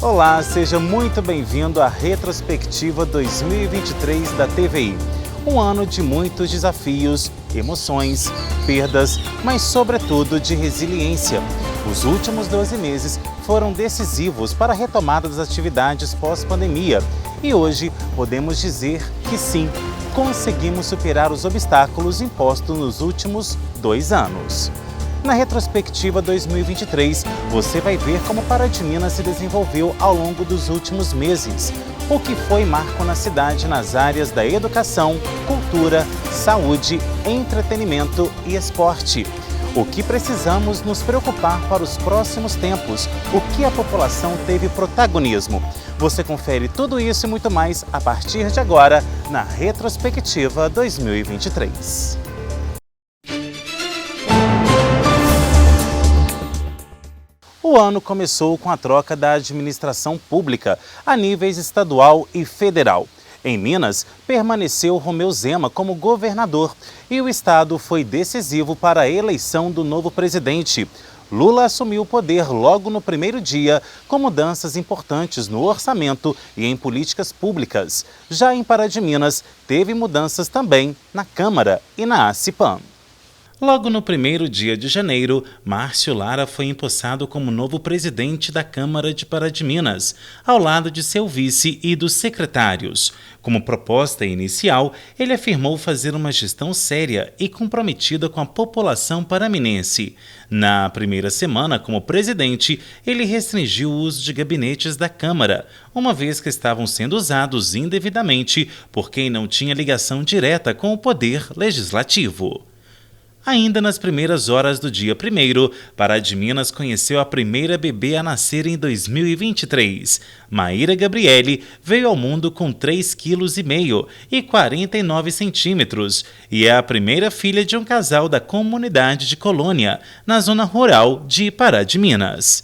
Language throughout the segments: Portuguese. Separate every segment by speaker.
Speaker 1: Olá, seja muito bem-vindo à Retrospectiva 2023 da TVI. Um ano de muitos desafios, emoções, perdas, mas sobretudo de resiliência. Os últimos 12 meses foram decisivos para a retomada das atividades pós-pandemia. E hoje podemos dizer que sim, conseguimos superar os obstáculos impostos nos últimos 2 anos. Na Retrospectiva 2023, você vai ver como Pará de Minas se desenvolveu ao longo dos últimos meses, o que foi marco na cidade nas áreas da educação, cultura, saúde, entretenimento e esporte. O que precisamos nos preocupar para os próximos tempos, o que a população teve protagonismo. Você confere tudo isso e muito mais a partir de agora na Retrospectiva 2023. O ano começou com a troca da administração pública a níveis estadual e federal. Em Minas, permaneceu Romeu Zema como governador e o estado foi decisivo para a eleição do novo presidente. Lula assumiu o poder logo no primeiro dia, com mudanças importantes no orçamento e em políticas públicas. Já em Pará de Minas, teve mudanças também na Câmara e na ACIPAM. Logo no primeiro dia de janeiro, Márcio Lara foi empossado como novo presidente da Câmara de Pará de Minas, ao lado de seu vice e dos secretários. Como proposta inicial, ele afirmou fazer uma gestão séria e comprometida com a população paraminense. Na primeira semana como presidente, ele restringiu o uso de gabinetes da Câmara, uma vez que estavam sendo usados indevidamente por quem não tinha ligação direta com o poder legislativo. Ainda nas primeiras horas do dia 1º, Pará de Minas conheceu a primeira bebê a nascer em 2023. Maíra Gabriele veio ao mundo com 3,5 kg e 49 centímetros e é a primeira filha de um casal da comunidade de Colônia, na zona rural de Pará de Minas.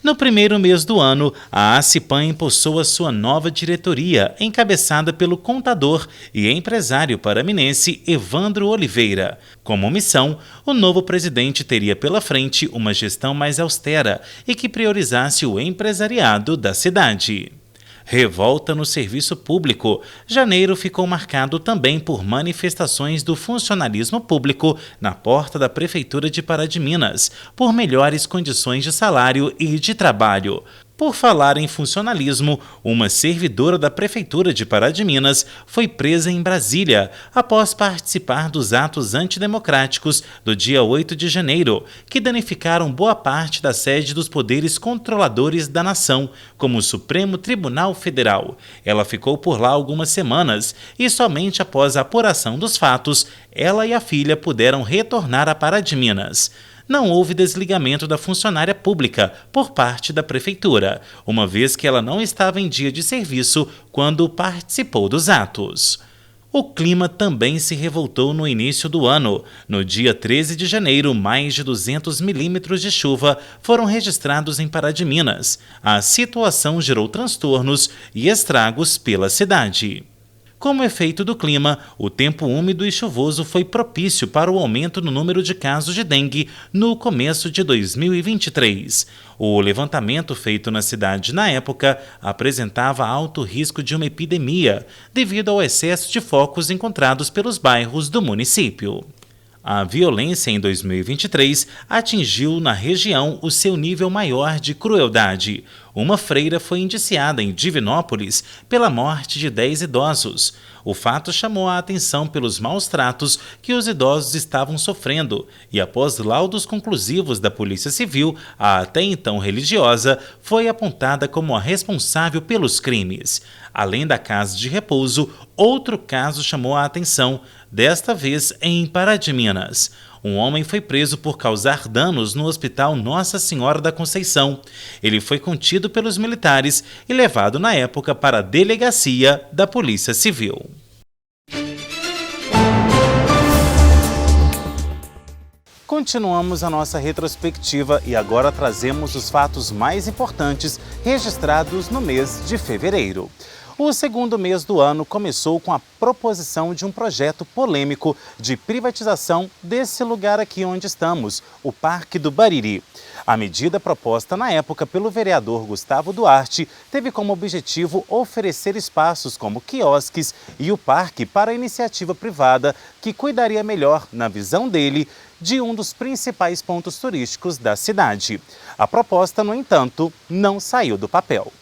Speaker 1: No primeiro mês do ano, a ACIPAM empossou a sua nova diretoria, encabeçada pelo contador e empresário paraminense Evandro Oliveira. Como missão, o novo presidente teria pela frente uma gestão mais austera e que priorizasse o empresariado da cidade. Revolta no serviço público. Janeiro ficou marcado também por manifestações do funcionalismo público na porta da Prefeitura de Pará de Minas, por melhores condições de salário e de trabalho. Por falar em funcionalismo, uma servidora da Prefeitura de Pará de Minas foi presa em Brasília após participar dos atos antidemocráticos do dia 8 de janeiro, que danificaram boa parte da sede dos poderes controladores da nação, como o Supremo Tribunal Federal. Ela ficou por lá algumas semanas e somente após a apuração dos fatos, ela e a filha puderam retornar a Pará de Minas. Não houve desligamento da funcionária pública por parte da prefeitura, uma vez que ela não estava em dia de serviço quando participou dos atos. O clima também se revoltou no início do ano. No dia 13 de janeiro, mais de 200 milímetros de chuva foram registrados em Pará de Minas. A situação gerou transtornos e estragos pela cidade. Como efeito do clima, o tempo úmido e chuvoso foi propício para o aumento no número de casos de dengue no começo de 2023. O levantamento feito na cidade na época apresentava alto risco de uma epidemia, devido ao excesso de focos encontrados pelos bairros do município. A violência em 2023 atingiu na região o seu nível maior de crueldade. Uma freira foi indiciada em Divinópolis pela morte de 10 idosos. O fato chamou a atenção pelos maus tratos que os idosos estavam sofrendo e, após laudos conclusivos da Polícia Civil, a até então religiosa foi apontada como a responsável pelos crimes. Além da casa de repouso, outro caso chamou a atenção, desta vez em Pará de Minas. Um homem foi preso por causar danos no Hospital Nossa Senhora da Conceição. Ele foi contido pelos militares e levado na época para a delegacia da Polícia Civil. Continuamos a nossa retrospectiva e agora trazemos os fatos mais importantes registrados no mês de fevereiro. O segundo mês do ano começou com a proposição de um projeto polêmico de privatização desse lugar aqui onde estamos, o Parque do Bariri. A medida proposta na época pelo vereador Gustavo Duarte teve como objetivo oferecer espaços como quiosques e o parque para a iniciativa privada que cuidaria melhor, na visão dele, de um dos principais pontos turísticos da cidade. A proposta, no entanto, não saiu do papel.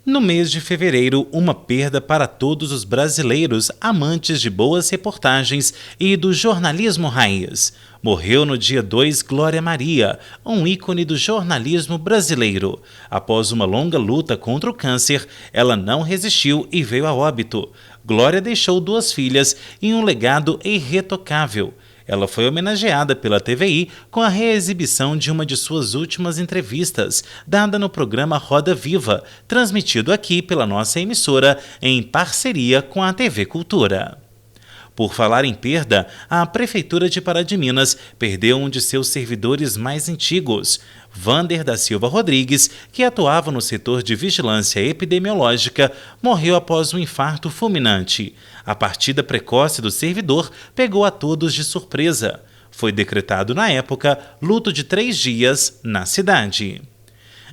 Speaker 1: No mês de fevereiro, uma perda para todos os brasileiros amantes de boas reportagens e do jornalismo raiz. Morreu no dia 2 Glória Maria, um ícone do jornalismo brasileiro. Após uma longa luta contra o câncer, ela não resistiu e veio a óbito. Glória deixou 2 filhas e um legado irretocável. Ela foi homenageada pela TVI com a reexibição de uma de suas últimas entrevistas, dada no programa Roda Viva, transmitido aqui pela nossa emissora em parceria com a TV Cultura. Por falar em perda, a Prefeitura de Pará de Minas perdeu um de seus servidores mais antigos. Vander da Silva Rodrigues, que atuava no setor de vigilância epidemiológica, morreu após um infarto fulminante. A partida precoce do servidor pegou a todos de surpresa. Foi decretado na época luto de 3 dias na cidade.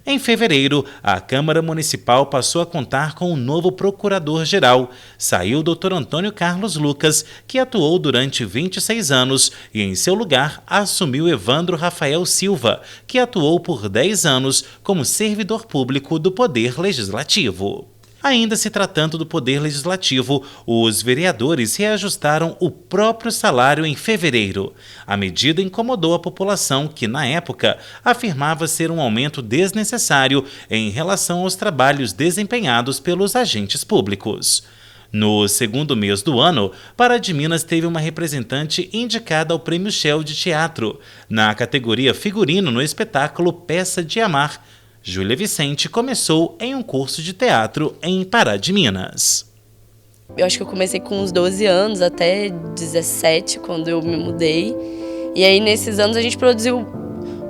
Speaker 1: Em fevereiro, a Câmara Municipal passou a contar com um novo procurador-geral. Saiu o Dr. Antônio Carlos Lucas, que atuou durante 26 anos, e em seu lugar assumiu Evandro Rafael Silva, que atuou por 10 anos como servidor público do Poder Legislativo. Ainda se tratando do Poder Legislativo, os vereadores reajustaram o próprio salário em fevereiro. A medida incomodou a população que, na época, afirmava ser um aumento desnecessário em relação aos trabalhos desempenhados pelos agentes públicos. No segundo mês do ano, Pará de Minas teve uma representante indicada ao Prêmio Shell de Teatro, na categoria figurino no espetáculo Peça de Amar. Júlia Vicente começou em um curso de teatro em Pará de Minas.
Speaker 2: Eu acho que eu comecei com uns 12 anos, até 17, quando eu me mudei. E aí, nesses anos, a gente produziu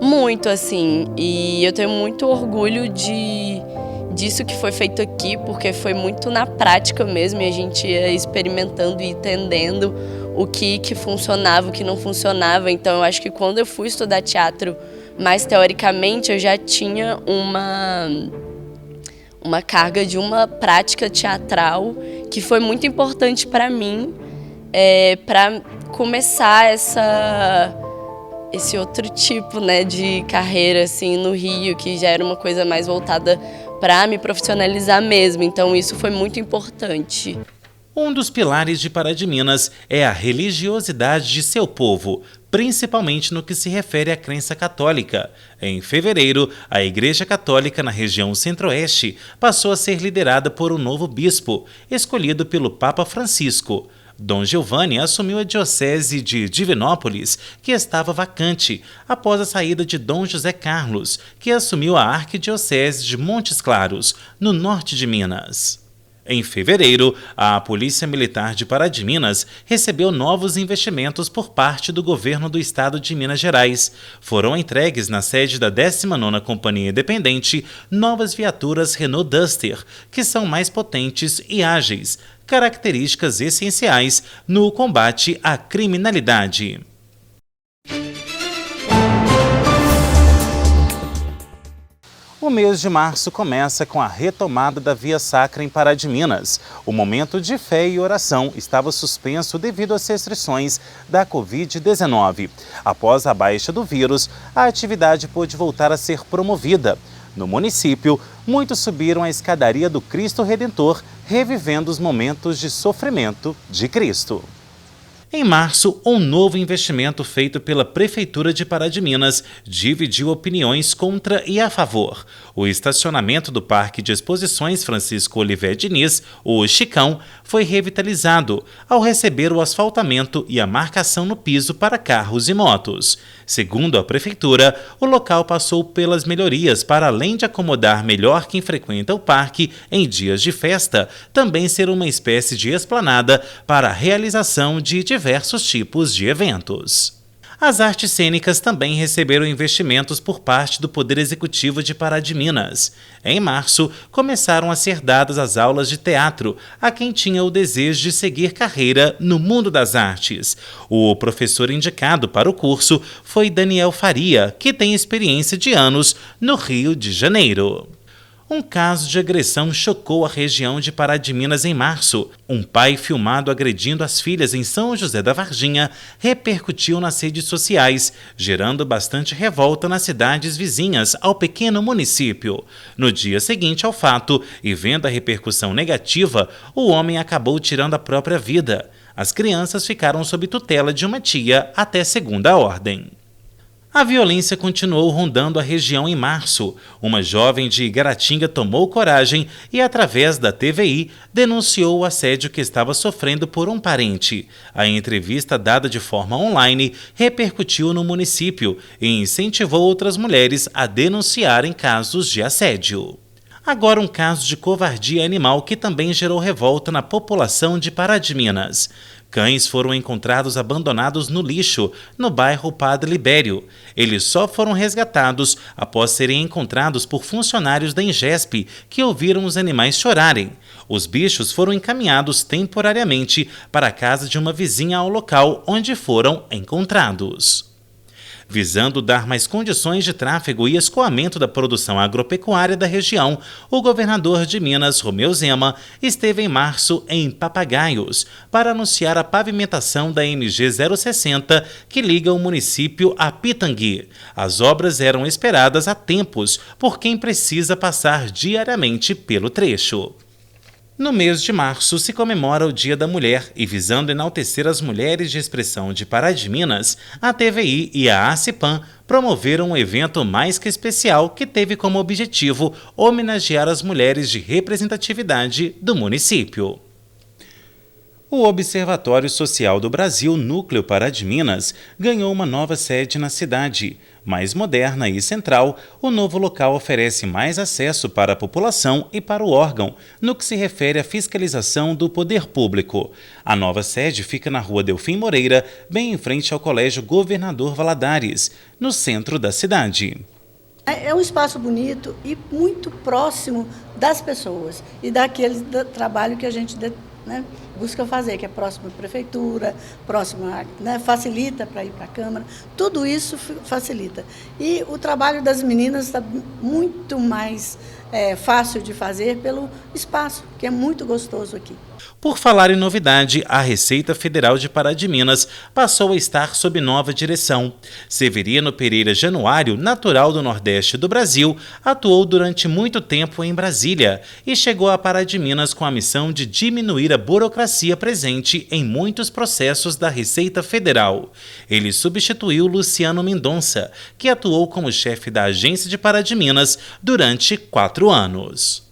Speaker 2: muito, assim. E eu tenho muito orgulho disso que foi feito aqui, porque foi muito na prática mesmo. E a gente ia experimentando e entendendo o que funcionava, o que não funcionava. Então, eu acho que quando eu fui estudar teatro, mas teoricamente eu já tinha uma carga de uma prática teatral que foi muito importante para mim, para começar esse outro tipo, né, de carreira assim, no Rio, que já era uma coisa mais voltada para me profissionalizar mesmo. Então isso foi muito importante.
Speaker 1: Um dos pilares de Pará de Minas é a religiosidade de seu povo, principalmente no que se refere à crença católica. Em fevereiro, a Igreja Católica na região Centro-Oeste passou a ser liderada por um novo bispo, escolhido pelo Papa Francisco. Dom Giovanni assumiu a diocese de Divinópolis, que estava vacante, após a saída de Dom José Carlos, que assumiu a arquidiocese de Montes Claros, no norte de Minas. Em fevereiro, a Polícia Militar de Pará de Minas recebeu novos investimentos por parte do governo do estado de Minas Gerais. Foram entregues na sede da 19ª Companhia Independente novas viaturas Renault Duster, que são mais potentes e ágeis, características essenciais no combate à criminalidade. O mês de março começa com a retomada da Via Sacra em Pará de Minas. O momento de fé e oração estava suspenso devido às restrições da Covid-19. Após a baixa do vírus, a atividade pôde voltar a ser promovida. No município, muitos subiram a escadaria do Cristo Redentor, revivendo os momentos de sofrimento de Cristo. Em março, um novo investimento feito pela Prefeitura de Pará de Minas dividiu opiniões contra e a favor. O estacionamento do Parque de Exposições Francisco Oliveira Diniz, o Chicão, foi revitalizado ao receber o asfaltamento e a marcação no piso para carros e motos. Segundo a Prefeitura, o local passou pelas melhorias para, além de acomodar melhor quem frequenta o parque em dias de festa, também ser uma espécie de esplanada para a realização de diversos tipos de eventos. As artes cênicas também receberam investimentos por parte do Poder Executivo de Pará de Minas. Em março, começaram a ser dadas as aulas de teatro a quem tinha o desejo de seguir carreira no mundo das artes. O professor indicado para o curso foi Daniel Faria, que tem experiência de anos no Rio de Janeiro. Um caso de agressão chocou a região de Pará de Minas em março. Um pai filmado agredindo as filhas em São José da Varginha repercutiu nas redes sociais, gerando bastante revolta nas cidades vizinhas ao pequeno município. No dia seguinte ao fato, e vendo a repercussão negativa, o homem acabou tirando a própria vida. As crianças ficaram sob tutela de uma tia até segunda ordem. A violência continuou rondando a região em março. Uma jovem de Igaratinga tomou coragem e, através da TVI, denunciou o assédio que estava sofrendo por um parente. A entrevista dada de forma online repercutiu no município e incentivou outras mulheres a denunciarem casos de assédio. Agora um caso de covardia animal que também gerou revolta na população de Pará de Minas. Cães foram encontrados abandonados no lixo, no bairro Padre Libério. Eles só foram resgatados após serem encontrados por funcionários da Ingesp, que ouviram os animais chorarem. Os bichos foram encaminhados temporariamente para a casa de uma vizinha ao local onde foram encontrados. Visando dar mais condições de tráfego e escoamento da produção agropecuária da região, o governador de Minas, Romeu Zema, esteve em março em Papagaios para anunciar a pavimentação da MG 060 que liga o município a Pitangui. As obras eram esperadas há tempos por quem precisa passar diariamente pelo trecho. No mês de março se comemora o Dia da Mulher e, visando enaltecer as mulheres de expressão de Pará de Minas, a TVI e a ACIPAM promoveram um evento mais que especial que teve como objetivo homenagear as mulheres de representatividade do município. O Observatório Social do Brasil, Núcleo Pará de Minas, ganhou uma nova sede na cidade. Mais moderna e central, o novo local oferece mais acesso para a população e para o órgão, no que se refere à fiscalização do poder público. A nova sede fica na Rua Delfim Moreira, bem em frente ao Colégio Governador Valadares, no centro da cidade.
Speaker 3: É um espaço bonito e muito próximo das pessoas e daquele trabalho que a gente busca fazer, que é próximo à prefeitura, próximo facilita para ir para a Câmara, tudo isso facilita. E o trabalho das meninas está muito mais fácil de fazer pelo espaço, que é muito gostoso aqui.
Speaker 1: Por falar em novidade, a Receita Federal de Pará de Minas passou a estar sob nova direção. Severino Pereira Januário, natural do Nordeste do Brasil, atuou durante muito tempo em Brasília e chegou a Pará de Minas com a missão de diminuir a burocracia presente em muitos processos da Receita Federal. Ele substituiu Luciano Mendonça, que atuou como chefe da Agência de Pará de Minas durante 4 anos.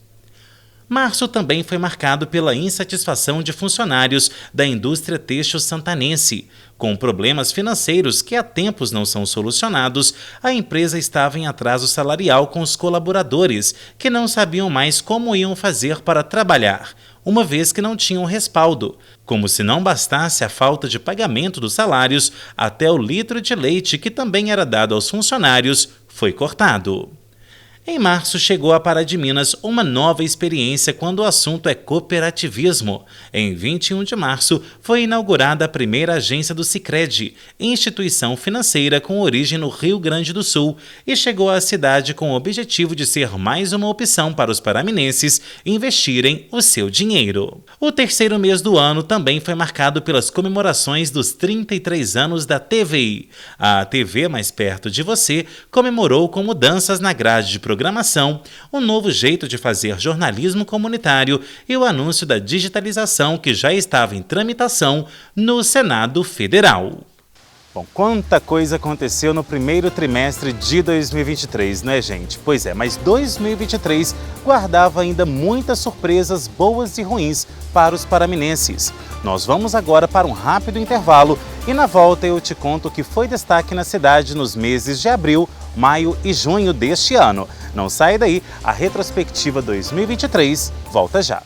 Speaker 1: Março também foi marcado pela insatisfação de funcionários da indústria têxtil santanense. Com problemas financeiros que há tempos não são solucionados, a empresa estava em atraso salarial com os colaboradores, que não sabiam mais como iam fazer para trabalhar, uma vez que não tinham respaldo. Como se não bastasse a falta de pagamento dos salários, até o litro de leite que também era dado aos funcionários foi cortado. Em março chegou a Pará de Minas uma nova experiência quando o assunto é cooperativismo. Em 21 de março foi inaugurada a primeira agência do Sicredi, instituição financeira com origem no Rio Grande do Sul, e chegou à cidade com o objetivo de ser mais uma opção para os paraminenses investirem o seu dinheiro. O terceiro mês do ano também foi marcado pelas comemorações dos 33 anos da TVI. A TV Mais Perto de Você comemorou com mudanças na grade de programação, um novo jeito de fazer jornalismo comunitário e o anúncio da digitalização que já estava em tramitação no Senado Federal. Bom, quanta coisa aconteceu no primeiro trimestre de 2023, né, gente? Pois é, mas 2023 guardava ainda muitas surpresas boas e ruins para os paraminenses. Nós vamos agora para um rápido intervalo e na volta eu te conto o que foi destaque na cidade nos meses de abril, maio e junho deste ano. Não sai daí, a retrospectiva 2023 volta já.